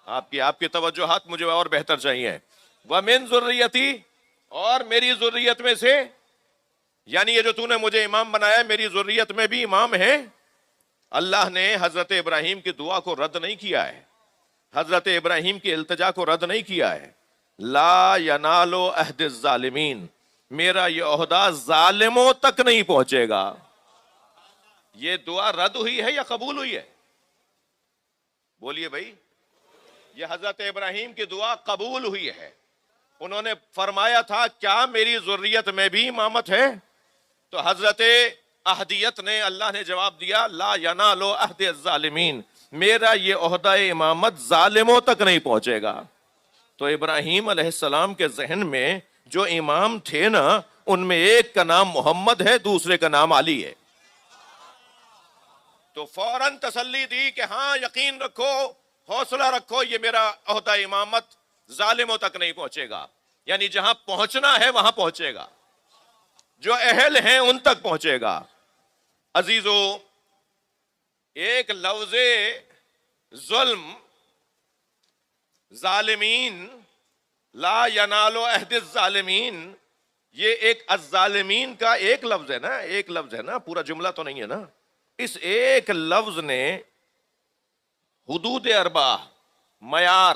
آپ کی توجہات مجھے اور بہتر چاہیے. وَمِن ذُرِّيَّتِي، اور میری ذریت میں سے، یعنی یہ جو تو نے مجھے امام بنایا میری ذریت میں بھی امام ہیں. اللہ نے حضرت ابراہیم کی دعا کو رد نہیں کیا ہے، حضرت ابراہیم کی التجا کو رد نہیں کیا ہے. لا ینال عہد الظالمین، میرا یہ عہدہ ظالموں تک نہیں پہنچے گا. یہ دعا رد ہوئی ہے یا قبول ہوئی ہے؟ بولیے بھائی. یہ حضرت ابراہیم کی دعا قبول ہوئی ہے. انہوں نے فرمایا تھا کیا میری ذریت میں بھی امامت ہے؟ تو حضرت احدیت نے، اللہ نے جواب دیا لا ینال عہد الظالمین، میرا یہ عہدہ امامت ظالموں تک نہیں پہنچے گا. تو ابراہیم علیہ السلام کے ذہن میں جو امام تھے نا، ان میں ایک کا نام محمد ہے، دوسرے کا نام علی ہے. تو فوراً تسلی دی کہ ہاں یقین رکھو، حوصلہ رکھو، یہ میرا عہدہ امامت ظالموں تک نہیں پہنچے گا. یعنی جہاں پہنچنا ہے وہاں پہنچے گا، جو اہل ہیں ان تک پہنچے گا. عزیزو، ایک لفظ ظلم، ظالمین، لا ینال عہد الظالمین، یہ ایک الظالمین کا ایک لفظ ہے نا، ایک لفظ ہے نا، پورا جملہ تو نہیں ہے نا. اس ایک لفظ نے حدود اربع، معیار،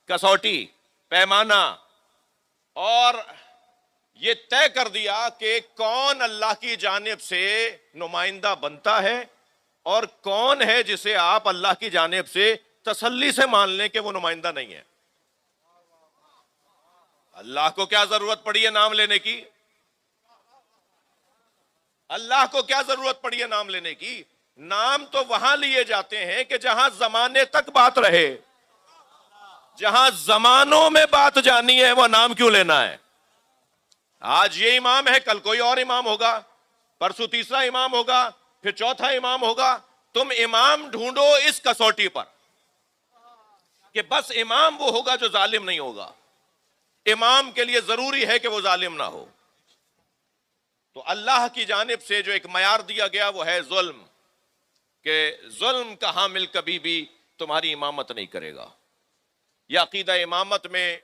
کسوٹی، پیمانہ، اور یہ طے کر دیا کہ کون اللہ کی جانب سے نمائندہ بنتا ہے اور کون ہے جسے آپ اللہ کی جانب سے تسلی سے مان لیں کہ وہ نمائندہ نہیں ہے. اللہ کو کیا ضرورت پڑی ہے نام لینے کی؟ اللہ کو کیا ضرورت پڑی ہے نام لینے کی؟ نام تو وہاں لیے جاتے ہیں کہ جہاں زمانے تک بات رہے. جہاں زمانوں میں بات جانی ہے وہ نام کیوں لینا ہے؟ آج یہ امام ہے، کل کوئی اور امام ہوگا، پرسوں تیسرا امام ہوگا، پھر چوتھا امام ہوگا. تم امام ڈھونڈو اس کسوٹی پر کہ بس امام وہ ہوگا جو ظالم نہیں ہوگا. امام کے لیے ضروری ہے کہ وہ ظالم نہ ہو. تو اللہ کی جانب سے جو ایک معیار دیا گیا وہ ہے ظلم، کہ ظلم کا حامل کبھی بھی تمہاری امامت نہیں کرے گا. یہ عقیدہ امامت میں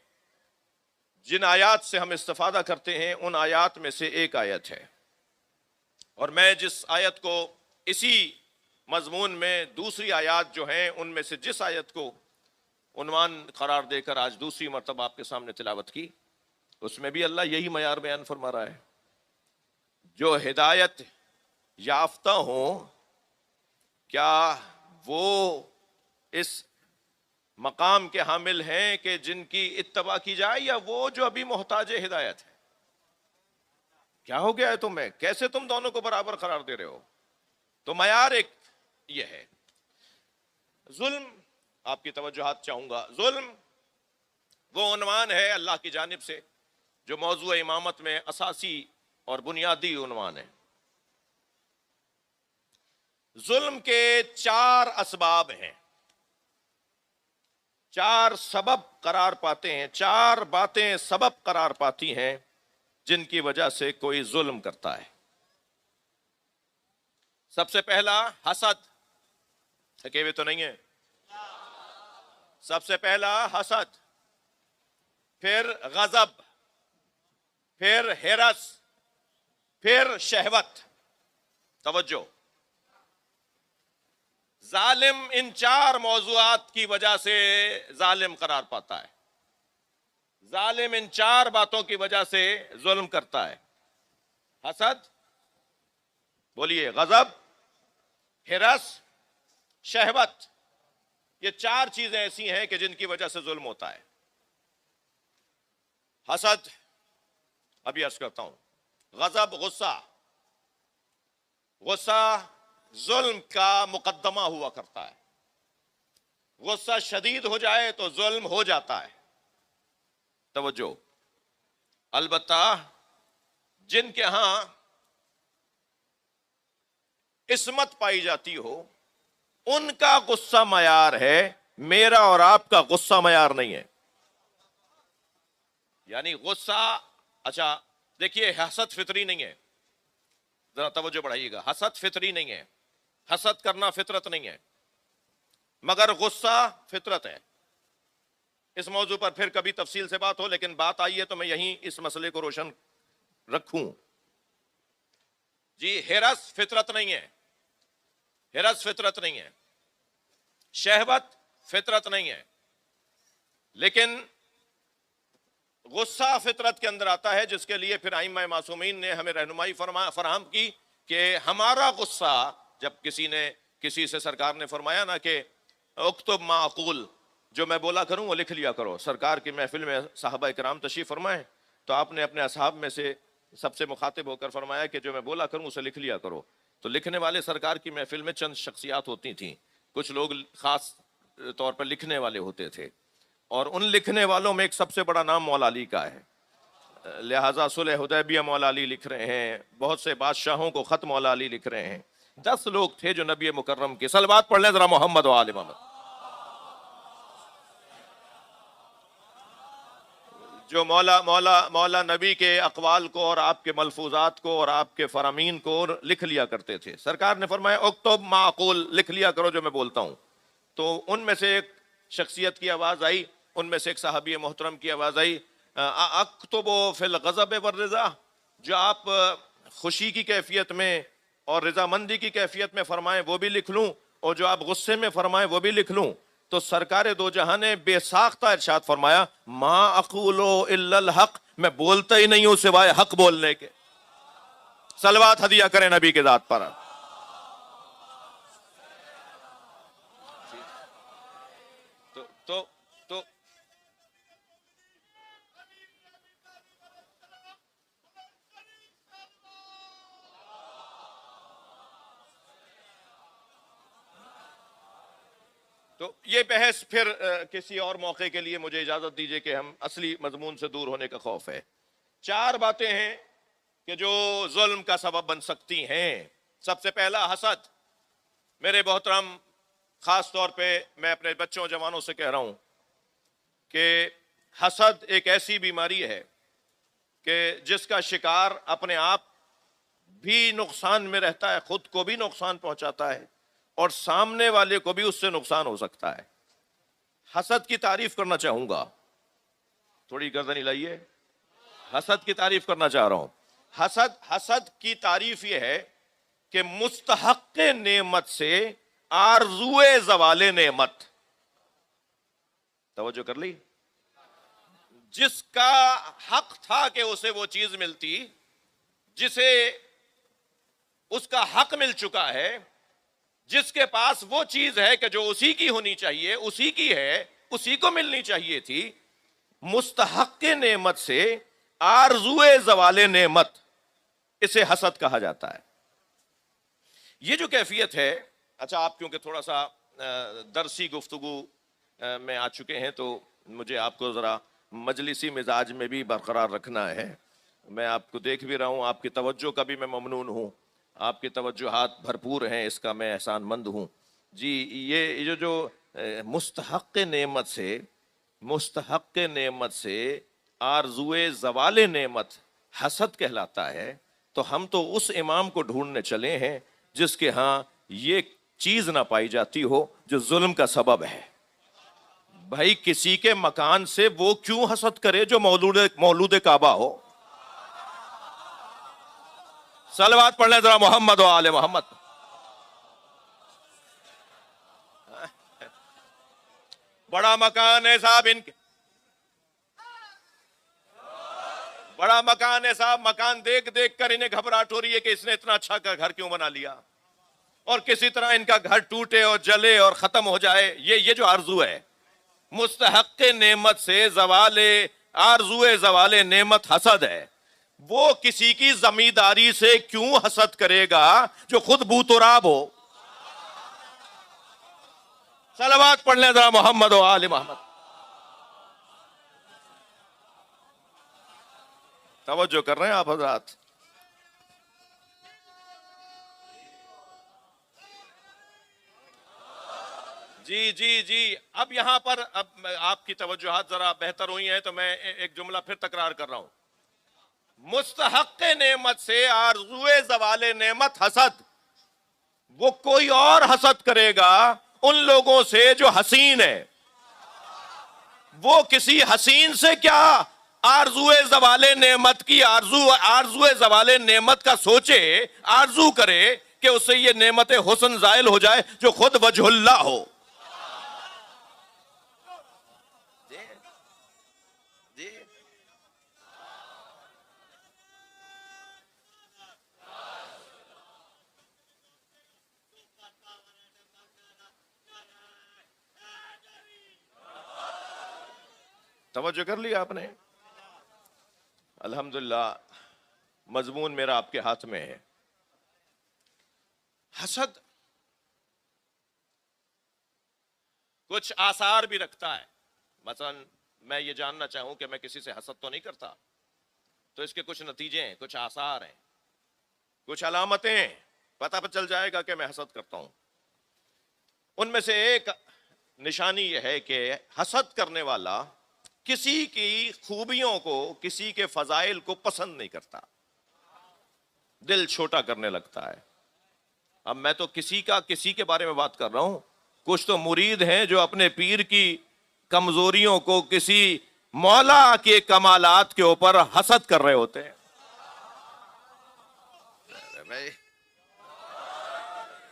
جن آیات سے ہم استفادہ کرتے ہیں ان آیات میں سے ایک آیت ہے، اور میں جس آیت کو اسی مضمون میں دوسری آیات جو ہیں ان میں سے جس آیت کو عنوان قرار دے کر آج دوسری مرتبہ آپ کے سامنے تلاوت کی، اس میں بھی اللہ یہی معیار بیان فرما رہا ہے. جو ہدایت یافتہ ہوں کیا وہ اس مقام کے حامل ہیں کہ جن کی اتباع کی جائے، یا وہ جو ابھی محتاج ہدایت ہے؟ کیا ہو گیا ہے تمہیں؟ کیسے تم دونوں کو برابر قرار دے رہے ہو؟ تو معیار ایک یہ ہے. ظلم، آپ کی توجہات چاہوں گا. ظلم وہ عنوان ہے اللہ کی جانب سے جو موضوع امامت میں اساسی اور بنیادی عنوان ہے. ظلم کے 4 اسباب ہیں، 4 سبب قرار پاتے ہیں، 4 باتیں سبب قرار پاتی ہیں جن کی وجہ سے کوئی ظلم کرتا ہے. سب سے پہلا حسد. اکیلے تو نہیں ہے؟ سب سے پہلا حسد، پھر غضب، پھر ہرس، پھر شہوت. توجہ، ظالم ان 4 موضوعات کی وجہ سے ظالم قرار پاتا ہے. ظالم ان 4 باتوں کی وجہ سے ظلم کرتا ہے. حسد، بولیے، غضب، ہرس، شہوت. یہ 4 چیزیں ایسی ہیں کہ جن کی وجہ سے ظلم ہوتا ہے. حسد، ابھی عرض کرتا ہوں. غضب، غصہ. غصہ ظلم کا مقدمہ ہوا کرتا ہے. غصہ شدید ہو جائے تو ظلم ہو جاتا ہے. توجہ، البتہ جن کے ہاں عصمت پائی جاتی ہو ان کا غصہ معیار ہے، میرا اور آپ کا غصہ معیار نہیں ہے. یعنی غصہ، اچھا دیکھیے، حسد فطری نہیں ہے، ذرا توجہ بڑھائیے گا. حسد فطری نہیں ہے، حسد کرنا فطرت نہیں ہے، مگر غصہ فطرت ہے. اس موضوع پر پھر کبھی تفصیل سے بات ہو، لیکن بات آئی ہے تو میں یہیں اس مسئلے کو روشن رکھوں. جی ہرس فطرت نہیں ہے، ہرس فطرت نہیں ہے، شہوت فطرت نہیں ہے، لیکن غصہ فطرت کے اندر آتا ہے، جس کے لیے پھر ائمہ معصومین نے ہمیں رہنمائی فراہم کی کہ ہمارا غصہ جب کسی سے سرکار نے فرمایا نا کہ اکتب ما اقول، جو میں بولا کروں وہ لکھ لیا کرو. سرکار کی محفل میں صحابہ کرام تشریف فرمائے تو آپ نے اپنے اصحاب میں سے سب سے مخاطب ہو کر فرمایا کہ جو میں بولا کروں اسے لکھ لیا کرو. تو لکھنے والے سرکار کی محفل میں چند شخصیات ہوتی تھیں، کچھ لوگ خاص طور پر لکھنے والے ہوتے تھے، اور ان لکھنے والوں میں ایک سب سے بڑا نام مولا علی کا ہے. لہٰذا صلح حدیبیہ مولا علی لکھ رہے ہیں، بہت سے بادشاہوں کو خط مولا علی لکھ رہے ہیں. 10 لوگ تھے جو نبی مکرم کی صلوات پڑھ لیں ذرا محمد و آل محمد، جو مولا نبی کے اقوال کو اور آپ کے ملفوظات کو اور آپ کے فرامین کو لکھ لیا کرتے تھے. سرکار نے فرمایا اکتب ما اقول، لکھ لیا کرو جو میں بولتا ہوں. تو ان میں سے ایک شخصیت کی آواز آئی، ان میں سے ایک صحابی محترم کی آواز آئی، اکتب فی الغضب والرضا، جو آپ خوشی کی کیفیت میں اور رضامندی کی کیفیت میں فرمائیں وہ بھی لکھ لوں، اور جو آپ غصے میں فرمائیں وہ بھی لکھ لوں. تو سرکار دو جہاں نے بے ساختہ ارشاد فرمایا ما اقول الا الحق، میں بولتا ہی نہیں ہوں سوائے حق بولنے کے. صلوات ہدیہ کریں نبی کے ذات پر. تو تو یہ بحث پھر کسی اور موقع کے لیے، مجھے اجازت دیجئے کہ ہم اصلی مضمون سے دور ہونے کا خوف ہے. 4 باتیں ہیں کہ جو ظلم کا سبب بن سکتی ہیں. سب سے پہلا حسد. میرے محترم، خاص طور پہ میں اپنے بچوں جوانوں سے کہہ رہا ہوں کہ حسد ایک ایسی بیماری ہے کہ جس کا شکار اپنے آپ بھی نقصان میں رہتا ہے، خود کو بھی نقصان پہنچاتا ہے اور سامنے والے کو بھی اس سے نقصان ہو سکتا ہے. حسد کی تعریف کرنا چاہوں گا، تھوڑی گردن ہلائیے. حسد کی تعریف کرنا چاہ رہا ہوں. حسد کی تعریف یہ ہے کہ مستحق نعمت سے آرزوئے زوال نعمت. توجہ کر لی؟ جس کا حق تھا کہ اسے وہ چیز ملتی، جسے اس کا حق مل چکا ہے، جس کے پاس وہ چیز ہے کہ جو اسی کی ہونی چاہیے، اسی کی ہے، اسی کو ملنی چاہیے تھی، مستحق نعمت سے آرزوئے زوال نعمت، اسے حسد کہا جاتا ہے. یہ جو کیفیت ہے، اچھا آپ کیونکہ تھوڑا سا درسی گفتگو میں آ چکے ہیں تو مجھے آپ کو ذرا مجلسی مزاج میں بھی برقرار رکھنا ہے. میں آپ کو دیکھ بھی رہا ہوں، آپ کی توجہ کا بھی میں ممنون ہوں، آپ کی توجہات بھرپور ہیں، اس کا میں احسان مند ہوں. جی یہ جو مستحق نعمت سے آرزوئے زوال نعمت حسد کہلاتا ہے. تو ہم تو اس امام کو ڈھونڈنے چلے ہیں جس کے ہاں یہ چیز نہ پائی جاتی ہو جو ظلم کا سبب ہے. بھائی کسی کے مکان سے وہ کیوں حسد کرے جو مولود کعبہ ہو؟ صلوات پڑھ لیں ذرا محمد و آل محمد. بڑا مکان ہے صاحب ان کے، بڑا مکان ہے صاحب. مکان دیکھ دیکھ کر انہیں گھبراہٹ ہو رہی ہے کہ اس نے اتنا اچھا گھر کیوں بنا لیا، اور کسی طرح ان کا گھر ٹوٹے اور جلے اور ختم ہو جائے. یہ جو آرزو ہے مستحق نعمت سے آرزوئے زوال نعمت حسد ہے. وہ کسی کی زمینداری سے کیوں حسد کرے گا جو خود بوتراب ہو؟ صلوات پڑھ لیں ذرا محمد و آل محمد. توجہ کر رہے ہیں آپ حضرات؟ جی اب یہاں پر اب آپ کی توجہات ذرا بہتر ہوئی ہیں تو میں ایک جملہ پھر تکرار کر رہا ہوں. مستحق نعمت سے آرزوئے زوال نعمت حسد. وہ کوئی اور حسد کرے گا ان لوگوں سے جو حسین ہے، وہ کسی حسین سے کیا آرزوئے زوال نعمت کی آرزوئے زوال نعمت کا سوچے، آرزو کرے کہ اس سے یہ نعمت حسن زائل ہو جائے جو خود وجہ اللہ ہو. جی توجہ کر لیا آپ نے؟ الحمدللہ مضمون میرا آپ کے ہاتھ میں ہے. حسد کچھ آثار بھی رکھتا ہے. مثلا میں یہ جاننا چاہوں کہ میں کسی سے حسد تو نہیں کرتا، تو اس کے کچھ نتیجے ہیں، کچھ آثار ہیں، کچھ علامتیں ہیں، پتہ چل جائے گا کہ میں حسد کرتا ہوں. ان میں سے ایک نشانی یہ ہے کہ حسد کرنے والا کسی کی خوبیوں کو، کسی کے فضائل کو پسند نہیں کرتا، دل چھوٹا کرنے لگتا ہے. اب میں تو کسی کے بارے میں بات کر رہا ہوں. کچھ تو مرید ہیں جو اپنے پیر کی کمزوریوں کو کسی مولا کے کمالات کے اوپر حسد کر رہے ہوتے ہیں.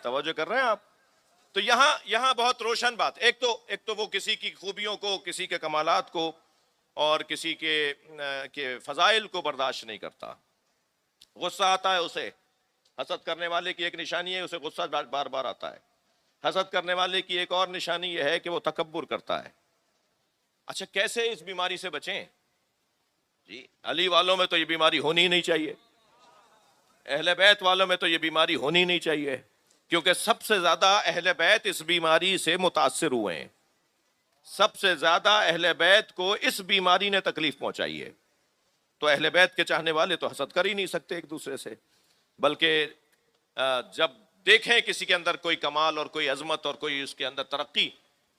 توجہ کر رہے ہیں آپ؟ تو یہاں بہت روشن بات. ایک تو وہ کسی کی خوبیوں کو، کسی کے کمالات کو اور کسی کے فضائل کو برداشت نہیں کرتا. غصہ آتا ہے اسے. حسد کرنے والے کی ایک نشانی ہے اسے غصہ بار بار آتا ہے. حسد کرنے والے کی ایک اور نشانی یہ ہے کہ وہ تکبر کرتا ہے. اچھا کیسے اس بیماری سے بچیں؟ جی علی والوں میں تو یہ بیماری ہونی نہیں چاہیے، اہل بیت والوں میں تو یہ بیماری ہونی نہیں چاہیے، کیونکہ سب سے زیادہ اہل بیت اس بیماری سے متاثر ہوئے ہیں. سب سے زیادہ اہل بیت کو اس بیماری نے تکلیف پہنچائی ہے. تو اہل بیت کے چاہنے والے تو حسد کر ہی نہیں سکتے ایک دوسرے سے، بلکہ جب دیکھیں کسی کے اندر کوئی کمال اور کوئی عظمت اور کوئی اس کے اندر ترقی،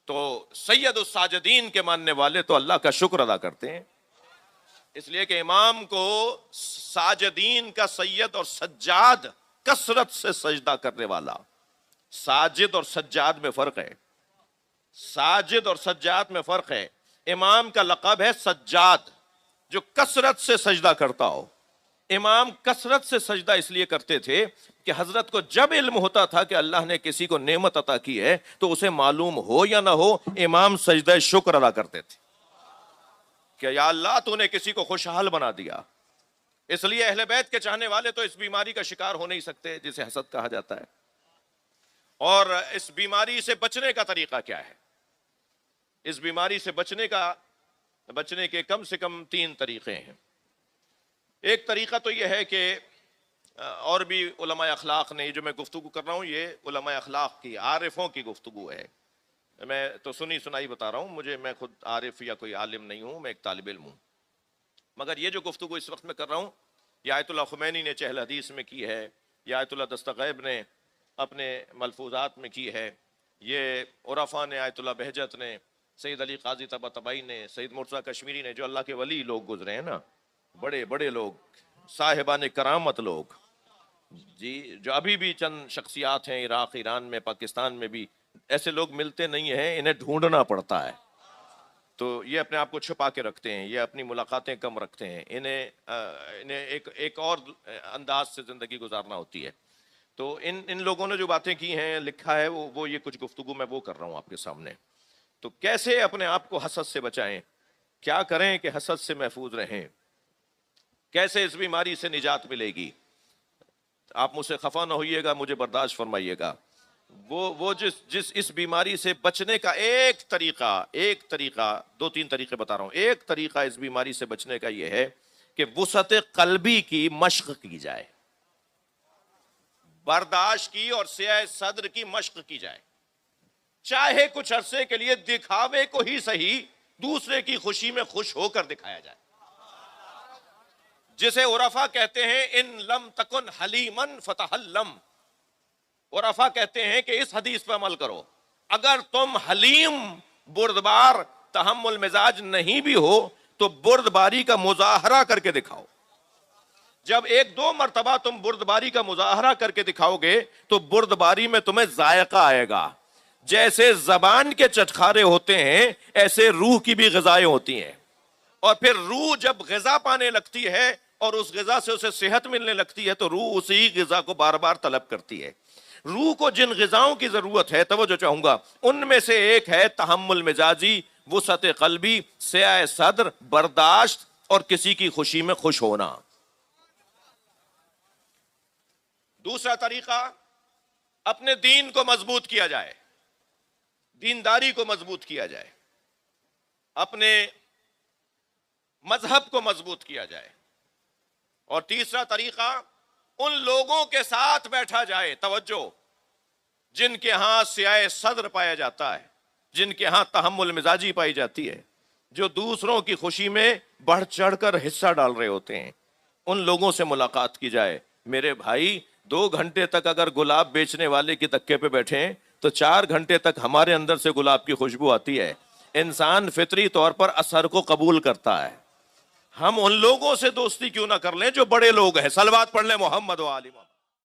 تو سید الساجدین کے ماننے والے تو اللہ کا شکر ادا کرتے ہیں. اس لیے کہ امام کو ساجدین کا سید اور سجاد، کثرت سے سجدہ کرنے والا. ساجد اور سجاد میں فرق ہے. ساجد اور سجاد میں فرق ہے. امام کا لقب ہے سجاد، جو کثرت سے سجدہ کرتا ہو. امام کثرت سے سجدہ اس لیے کرتے تھے کہ حضرت کو جب علم ہوتا تھا کہ اللہ نے کسی کو نعمت عطا کی ہے تو اسے معلوم ہو یا نہ ہو، امام سجدہ شکر ادا کرتے تھے کہ یا اللہ تو نے کسی کو خوشحال بنا دیا. اس لیے اہل بیت کے چاہنے والے تو اس بیماری کا شکار ہو نہیں سکتے جسے حسد کہا جاتا ہے. اور اس بیماری سے بچنے کا طریقہ کیا ہے؟ اس بیماری سے بچنے کے کم سے کم 3 طریقے ہیں. ایک طریقہ تو یہ ہے کہ اور بھی علماء اخلاق نے، جو میں گفتگو کر رہا ہوں یہ علماء اخلاق کی، عارفوں کی گفتگو ہے. میں تو سنی سنائی بتا رہا ہوں، میں خود عارف یا کوئی عالم نہیں ہوں، میں ایک طالب علم ہوں. مگر یہ جو گفتگو اس وقت میں کر رہا ہوں یہ آیت اللہ خمینی نے چہل حدیث میں کی ہے، یہ آیت اللہ دستغیب نے اپنے ملفوظات میں کی ہے، یہ عرفاء نے، آیت اللہ بہجت نے، سید علی قاضی طباطبائی نے، سید مرتضیٰ کشمیری نے، جو اللہ کے ولی لوگ گزرے ہیں نا، بڑے بڑے لوگ، صاحبان کرامت لوگ، جی جو ابھی بھی چند شخصیات ہیں عراق، ایران میں، پاکستان میں بھی ایسے لوگ ملتے نہیں ہیں، انہیں ڈھونڈنا پڑتا ہے. تو یہ اپنے آپ کو چھپا کے رکھتے ہیں، یہ اپنی ملاقاتیں کم رکھتے ہیں، انہیں ایک اور انداز سے زندگی گزارنا ہوتی ہے. تو ان لوگوں نے جو باتیں کی ہیں، لکھا ہے، وہ یہ کچھ گفتگو میں وہ کر رہا ہوں آپ کے سامنے. تو کیسے اپنے آپ کو حسد سے بچائیں، کیا کریں کہ حسد سے محفوظ رہیں، کیسے اس بیماری سے نجات ملے گی. آپ مجھ سے خفا نہ ہوئیے گا، مجھے برداشت فرمائیے گا. وہ جس اس بیماری سے بچنے کا ایک طریقہ 2-3 طریقے بتا رہا ہوں. ایک طریقہ اس بیماری سے بچنے کا یہ ہے کہ وسعت قلبی کی مشق کی جائے، برداشت کی اور سیاہ صدر کی مشق کی جائے. چاہے کچھ عرصے کے لیے دکھاوے کو ہی صحیح، دوسرے کی خوشی میں خوش ہو کر دکھایا جائے. جسے عرفاء کہتے ہیں ان لم تکن حلیمن فتحلم. عرفاء کہتے ہیں کہ اس حدیث پہ عمل کرو، اگر تم حلیم، بردبار، تحمل مزاج نہیں بھی ہو تو بردباری کا مظاہرہ کر کے دکھاؤ. جب 1-2 مرتبہ تم بردباری کا مظاہرہ کر کے دکھاؤ گے تو بردباری میں تمہیں ذائقہ آئے گا. جیسے زبان کے چٹخارے ہوتے ہیں ایسے روح کی بھی غذائیں ہوتی ہیں، اور پھر روح جب غذا پانے لگتی ہے اور اس غذا سے اسے صحت ملنے لگتی ہے تو روح اسی غذا کو بار بار طلب کرتی ہے۔ روح کو جن غذاؤں کی ضرورت ہے، توجہ چاہوں گا، ان میں سے ایک ہے تحمل مزاجی، وسعت قلبی، سعہ صدر، برداشت اور کسی کی خوشی میں خوش ہونا۔ دوسرا طریقہ، اپنے دین کو مضبوط کیا جائے، دینداری کو مضبوط کیا جائے، اپنے مذہب کو مضبوط کیا جائے۔ اور تیسرا طریقہ، ان لوگوں کے ساتھ بیٹھا جائے، توجہ، جن کے ہاں سعہ صدر پایا جاتا ہے، جن کے ہاں تحمل مزاجی پائی جاتی ہے، جو دوسروں کی خوشی میں بڑھ چڑھ کر حصہ ڈال رہے ہوتے ہیں، ان لوگوں سے ملاقات کی جائے۔ میرے بھائی، 2 گھنٹے تک اگر گلاب بیچنے والے کی تکے پہ بیٹھیں تو 4 گھنٹے تک ہمارے اندر سے گلاب کی خوشبو آتی ہے۔ انسان فطری طور پر اثر کو قبول کرتا ہے۔ ہم ان لوگوں سے دوستی کیوں نہ کر لیں جو بڑے لوگ ہیں۔ صلوات پڑھ لیں محمد و آل محمد۔